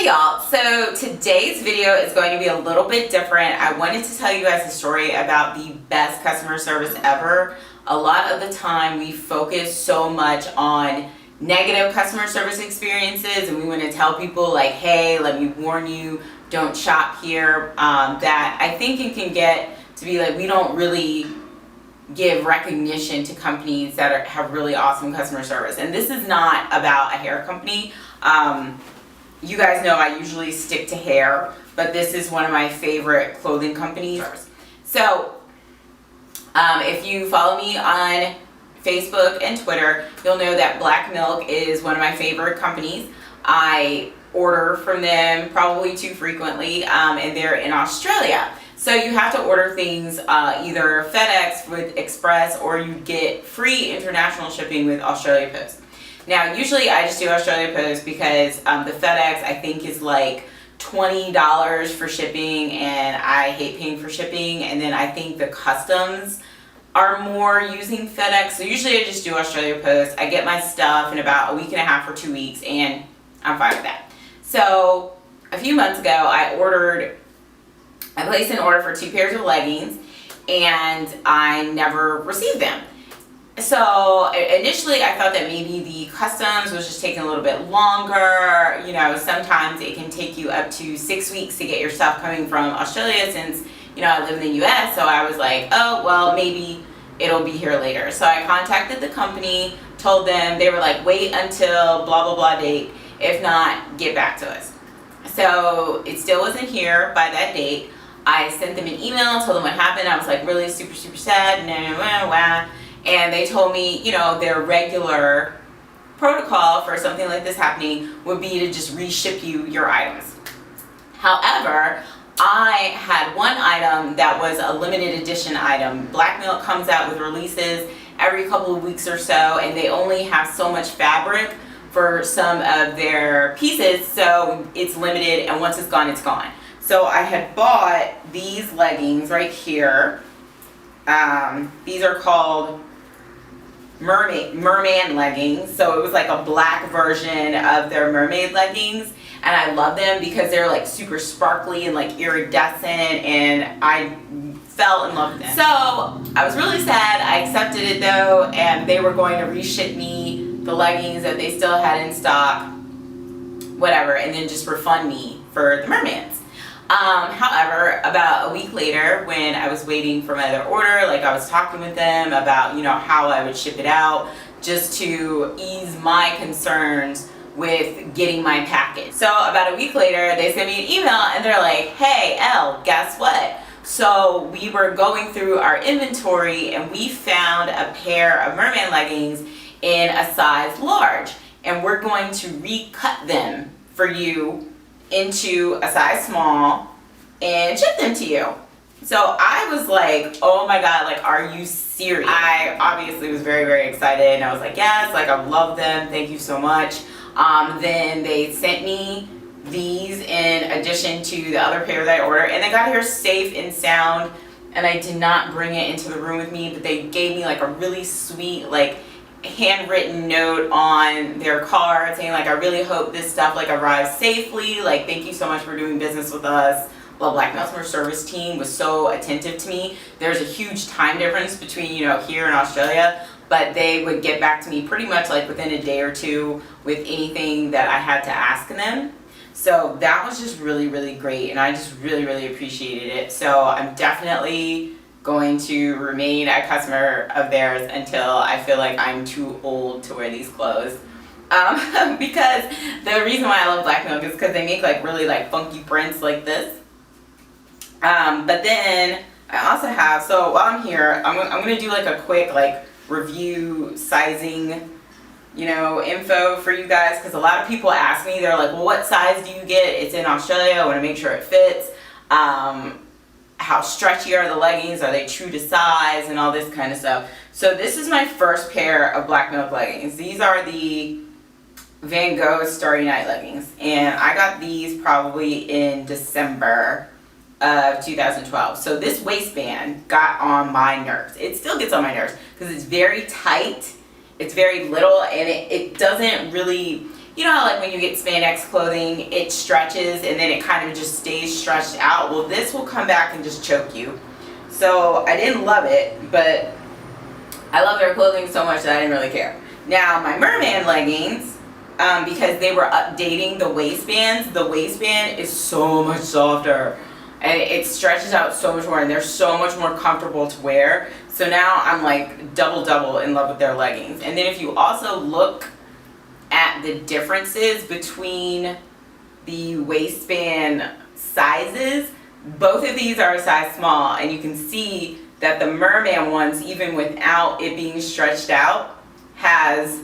Hey y'all, so today's video is going to be a little bit different. I wanted to tell you guys a story about the best customer service ever. A lot of the time we focus so much on negative customer service experiences and we want to tell people like, hey, let me warn you, don't shop here, that I think it can get to be like we don't really give recognition to companies that have really awesome customer service. And this is not about a hair company. You guys know I usually stick to hair, but this is one of my favorite clothing companies. So if you follow me on Facebook and Twitter, you'll know that Black Milk is one of my favorite companies. I order from them probably too frequently, and they're in Australia. So you have to order things either FedEx with Express, or you get free international shipping with Australia Post. Now, usually I just do Australia Post because the FedEx I think is like $20 for shipping, and I hate paying for shipping. And then I think the customs are more using FedEx. So usually I just do Australia Post. I get my stuff in about a week and a half or 2 weeks, and I'm fine with that. So a few months ago, I placed an order for 2 pairs of leggings, and I never received them. So initially I thought that maybe the customs was just taking a little bit longer. You know, sometimes it can take you up to 6 weeks to get your stuff coming from Australia, since, you know, I live in the US. So I was like, oh, well, maybe it'll be here later. So I contacted the company, told them, they were like, wait until blah, blah, blah date. If not, get back to us. So it still wasn't here by that date. I sent them an email, told them what happened. I was like really super, super sad. And they told me, you know, their regular protocol for something like this happening would be to just reship you your items. However, I had one item that was a limited edition item. Black Milk comes out with releases every couple of weeks or so, and they only have so much fabric for some of their pieces, so it's limited, and once it's gone, it's gone. So I had bought these leggings right here. These are called merman leggings. So it was like a black version of their mermaid leggings, and I love them because they're like super sparkly and like iridescent, and I fell in love with them. So I was really sad. I accepted it though, and they were going to reship me the leggings that they still had in stock, whatever, and then just refund me for the mermaids. However, about a week later, when I was waiting for my other order, like I was talking with them about, you know, how I would ship it out, just to ease my concerns with getting my package. So about a week later, they sent me an email and they're like, hey, Elle, guess what? So we were going through our inventory and we found a pair of merman leggings in a size large, and we're going to recut them for you into a size small and ship them to you. So I was like, oh my God, like, are you serious? I obviously was very, very excited, and I was like, yes, like, I love them, thank you so much. Then they sent me these in addition to the other pair that I ordered, and they got here safe and sound, and I did not bring it into the room with me, but they gave me like a really sweet, like, handwritten note on their card saying like, I really hope this stuff like arrives safely, like, thank you so much for doing business with us. Well, Black Milk customer service team was so attentive to me. There's a huge time difference between, you know, here and Australia, but they would get back to me pretty much like within a day or two with anything that I had to ask them. So that was just really, really great, and I just really, really appreciated it. So I'm definitely going to remain a customer of theirs until I feel like I'm too old to wear these clothes. Because the reason why I love Black Milk is because they make like really like funky prints like this. But then I also have, so while I'm here, I'm gonna do like a quick like review sizing, you know, info for you guys, because a lot of people ask me, they're like, well, what size do you get? It's in Australia, I want to make sure it fits. How stretchy are the leggings? Are they true to size? And all this kind of stuff. So this is my first pair of Black Milk leggings. These are the Van Gogh Starry Night leggings, and I got these probably in December of 2012. So this waistband got on my nerves. It still gets on my nerves because it's very tight, it's very little, and it doesn't really, you know how like when you get spandex clothing, it stretches and then it kind of just stays stretched out? Well, this will come back and just choke you. So I didn't love it, but I love their clothing so much that I didn't really care. Now my merman leggings, because they were updating the waistbands, the waistband is so much softer and it stretches out so much more and they're so much more comfortable to wear. So now I'm like double in love with their leggings. And then if you also look at the differences between the waistband sizes, both of these are a size small, and you can see that the merman ones, even without it being stretched out, has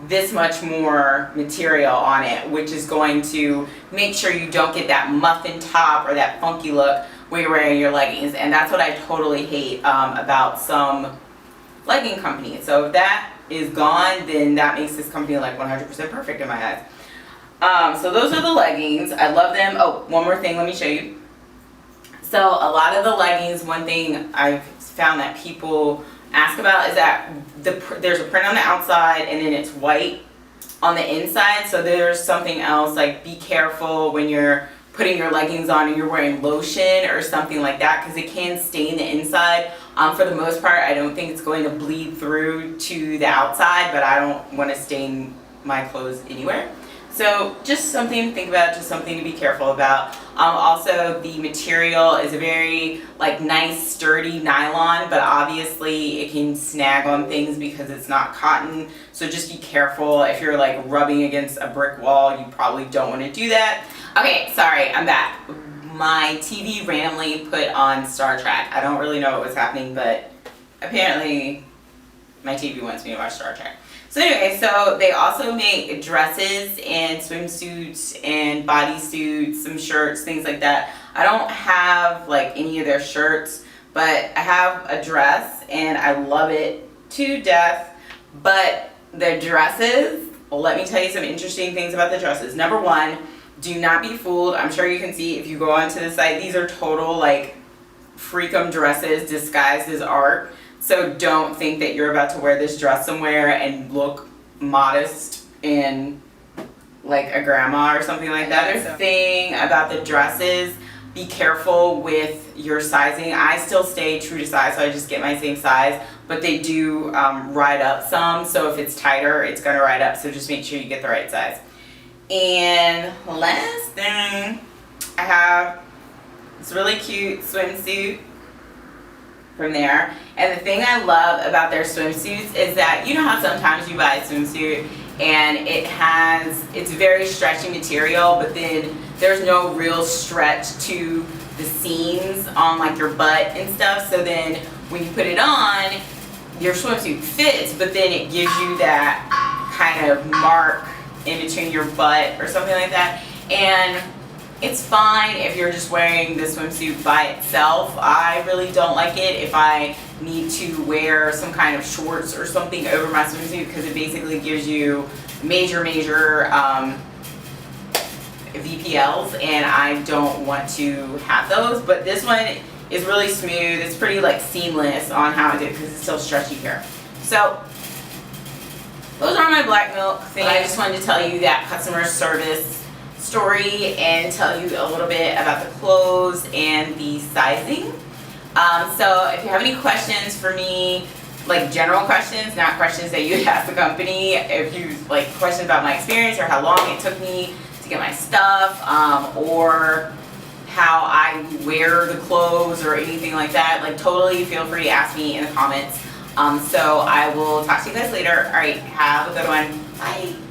this much more material on it, which is going to make sure you don't get that muffin top or that funky look when you're wearing your leggings. And that's what I totally hate about some legging companies. So if that is gone, then that makes this company like 100% perfect in my eyes. So those are the leggings. I love them. Oh, one more thing, let me show you. So a lot of the leggings, one thing I've found that people ask about is that there's a print on the outside and then it's white on the inside. So there's something else, like be careful when you're putting your leggings on and you're wearing lotion or something like that, because it can stain the inside. For the most part, I don't think it's going to bleed through to the outside, but I don't want to stain my clothes anywhere. So just something to think about, just something to be careful about. Also, the material is a very like nice sturdy nylon, but obviously it can snag on things because it's not cotton. So just be careful. If you're like rubbing against a brick wall, you probably don't want to do that. Okay, sorry, I'm back. My TV randomly put on Star Trek. I don't really know what was happening, but apparently my TV wants me to watch Star Trek. So anyway, so they also make dresses and swimsuits and bodysuits, some shirts, things like that. I don't have like any of their shirts, but I have a dress and I love it to death. But the dresses, well, let me tell you some interesting things about the dresses. Number one, do not be fooled. I'm sure you can see if you go onto the site, these are total like freakum dresses disguised as art. So don't think that you're about to wear this dress somewhere and look modest and like a grandma or something like that. There's a thing about the dresses, be careful with your sizing. I still stay true to size, so I just get my same size, but they do ride up some. So if it's tighter, it's gonna ride up. So just make sure you get the right size. And last thing, I have this really cute swimsuit from there. And the thing I love about their swimsuits is that, you know how sometimes you buy a swimsuit and it's very stretchy material, but then there's no real stretch to the seams on like your butt and stuff. So then when you put it on, your swimsuit fits, but then it gives you that kind of mark in between your butt or something like that. And it's fine if you're just wearing the swimsuit by itself. I really don't like it if I need to wear some kind of shorts or something over my swimsuit, because it basically gives you major VPLs, and I don't want to have those. But this one is really smooth. It's pretty like seamless on how I did it because it's still stretchy here. So those are my black milk things. I just wanted to tell you that customer service story and tell you a little bit about the clothes and the sizing. So if you have any questions for me, like general questions, not questions that you would ask the company, if you like questions about my experience or how long it took me to get my stuff, or how I wear the clothes or anything like that, like totally feel free to ask me in the comments. So I will talk to you guys later. All right, have a good one. Bye.